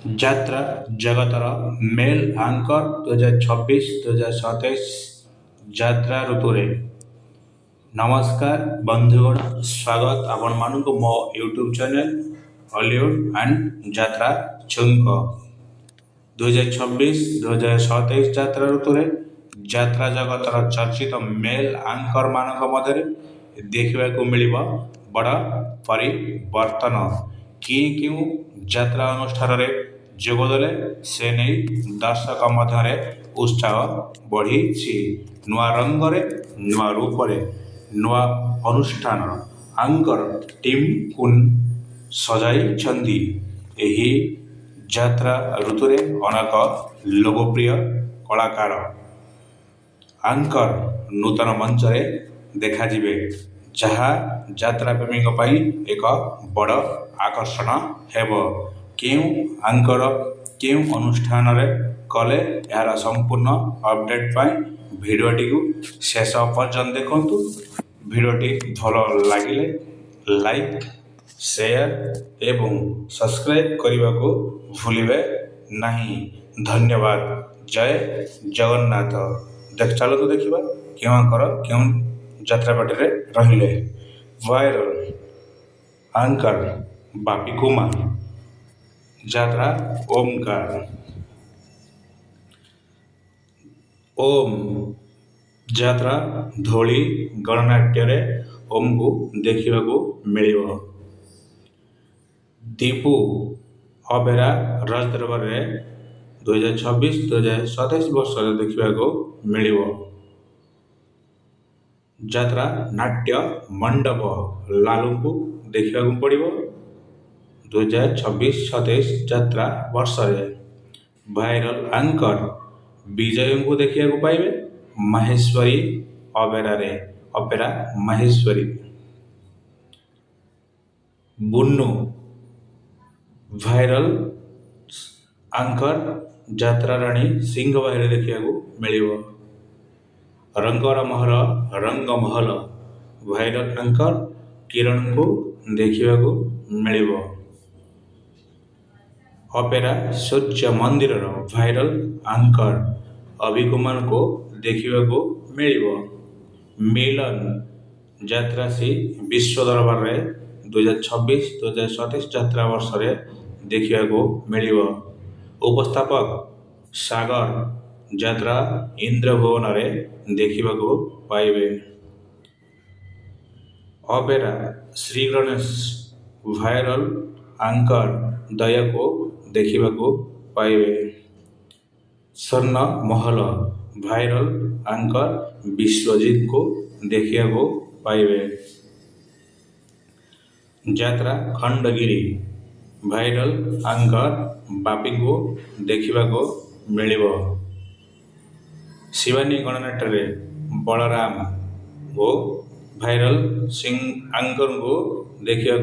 ଯାତ୍ରା ଜଗତର ମେଲ୍ ଆଙ୍କର 2026-2027 ଯାତ୍ରା ଋତୁରେ। ନମସ୍କାର ବନ୍ଧୁଗଣ, ସ୍ୱାଗତ ଆପଣମାନଙ୍କୁ ମୋ ୟୁଟ୍ୟୁବ୍ ଚ୍ୟାନେଲ୍ ହଲିଉଡ଼ ଆଣ୍ଡ ଯାତ୍ରା ଛୁଙ୍କ। 2026-2027 ଯାତ୍ରା ଋତୁରେ ଯାତ୍ରା ଜଗତର ଚର୍ଚ୍ଚିତ ମେଲ୍ ଆଙ୍କରମାନଙ୍କ ମଧ୍ୟରେ ଦେଖିବାକୁ ମିଳିବ ବଡ଼ ପରିବର୍ତ୍ତନ। କିଏ କେଉଁ ଯାତ୍ରା ଅନୁଷ୍ଠାନରେ ଯୋଗଦେଲେ ସେ ନେଇ ଦର୍ଶକ ମଧ୍ୟରେ ଉତ୍ସାହ ବଢ଼ିଛି। ନୂଆ ରଙ୍ଗରେ, ନୂଆ ରୂପରେ, ନୂଆ ଅନୁଷ୍ଠାନର ଆଙ୍କର ଟିମ୍କୁ ସଜାଇଛନ୍ତି। ଏହି ଯାତ୍ରା ଋତୁରେ ଅନେକ ଲୋକପ୍ରିୟ କଳାକାର ଆଙ୍କର ନୂତନ ମଞ୍ଚରେ ଦେଖାଯିବେ, ଯାହା ଯାତ୍ରାପ୍ରେମୀଙ୍କ ପାଇଁ ଏକ ବଡ଼ ଆକର୍ଷଣ ହେବ। କେଉଁ ଆଙ୍କର କେଉଁ ଅନୁଷ୍ଠାନରେ କଲେ, ଏହାର ସମ୍ପୂର୍ଣ୍ଣ ଅପଡେଟ୍ ପାଇଁ ଭିଡ଼ିଓଟିକୁ ଶେଷ ପର୍ଯ୍ୟନ୍ତ ଦେଖନ୍ତୁ। ଭିଡ଼ିଓଟି ଭଲ ଲାଗିଲେ ଲାଇକ୍, ସେୟାର ଏବଂ ସବସ୍କ୍ରାଇବ୍ କରିବାକୁ ଭୁଲିବେ ନାହିଁ। ଧନ୍ୟବାଦ। ଜୟ ଜଗନ୍ନାଥ। ଚାଲନ୍ତୁ ଦେଖିବା କେଉଁଙ୍କର କେଉଁ ଯାତ୍ରାପାର୍ଟିରେ ରହିଲେ। ଭାଇରାଲ ଆଙ୍କର ବାପି କୁମାର। ଯାତ୍ରା ଓମକାର। ଓମ୍ ଯାତ୍ରା ଧୂଳି ଗଣନାଟ୍ୟରେ ଓମ୍କୁ ଦେଖିବାକୁ ମିଳିବ। ଦୀପୁ ଅପେରା ରାଜଦରବାରରେ 2026-2027 ବର୍ଷରେ ଦେଖିବାକୁ ମିଳିବ। ଯାତ୍ରା ନାଟ୍ୟ ମଣ୍ଡପ ଲାଲୁଙ୍କୁ ଦେଖିବାକୁ ପଡ଼ିବ 2026-27 ଯାତ୍ରା ବର୍ଷରେ। ଭାଇରାଲ ଆଙ୍କର ବିଜୟଙ୍କୁ ଦେଖିବାକୁ ପାଇବେ ମାହେଶ୍ୱରୀ ଅପେରା ମାହେଶ୍ୱରୀ। ବୁନୁ ଭାଇରାଲ ଆଙ୍କର ଯାତ୍ରାରାଣୀ ସିଂହବାହିରେ ଦେଖିବାକୁ ମିଳିବ। ରଙ୍ଗମହଲ ଭାଇରାଲ ଆଙ୍କର କିରଣଙ୍କୁ ଦେଖିବାକୁ ମିଳିବ। ଅପେରା ସୂର୍ଯ୍ୟ ମନ୍ଦିରର ଭାଇରାଲ ଆଙ୍କର ଅଭିକୁମାରଙ୍କୁ ଦେଖିବାକୁ ମିଳିବ। ମିଲନ ଯାତ୍ରାଶ୍ରୀ ବିଶ୍ୱ ଦରବାରରେ 2026-2027 ଯାତ୍ରା ବର୍ଷରେ ଦେଖିବାକୁ ମିଳିବ। ଉପସ୍ଥାପକ ସାଗର ଯାତ୍ରା ଇନ୍ଦ୍ରଭୁବନରେ ଦେଖିବାକୁ ପାଇବେ। ଅପେରା ଶ୍ରୀଗଣେଶ ଭାଇରାଲ ଆଙ୍କର ଦୟାକୁ ଦେଖିବାକୁ ପାଇବେ। ସ୍ୱର୍ଣ୍ଣମହଲ ଭାଇରାଲ ଆଙ୍କର ବିଶ୍ୱଜିତଙ୍କୁ ଦେଖିବାକୁ ପାଇବେ। ଯାତ୍ରା ଖଣ୍ଡଗିରି ଭାଇରାଲ ଆଙ୍କର ବାପିଙ୍କୁ ଦେଖିବାକୁ ମିଳିବ। ଶିବାନୀ ଗଣନାଟ୍ୟରେ ବଳରାମ ଓ ଭାଇରାଲ ଆଙ୍କରଙ୍କୁ ଦେଖିବାକୁ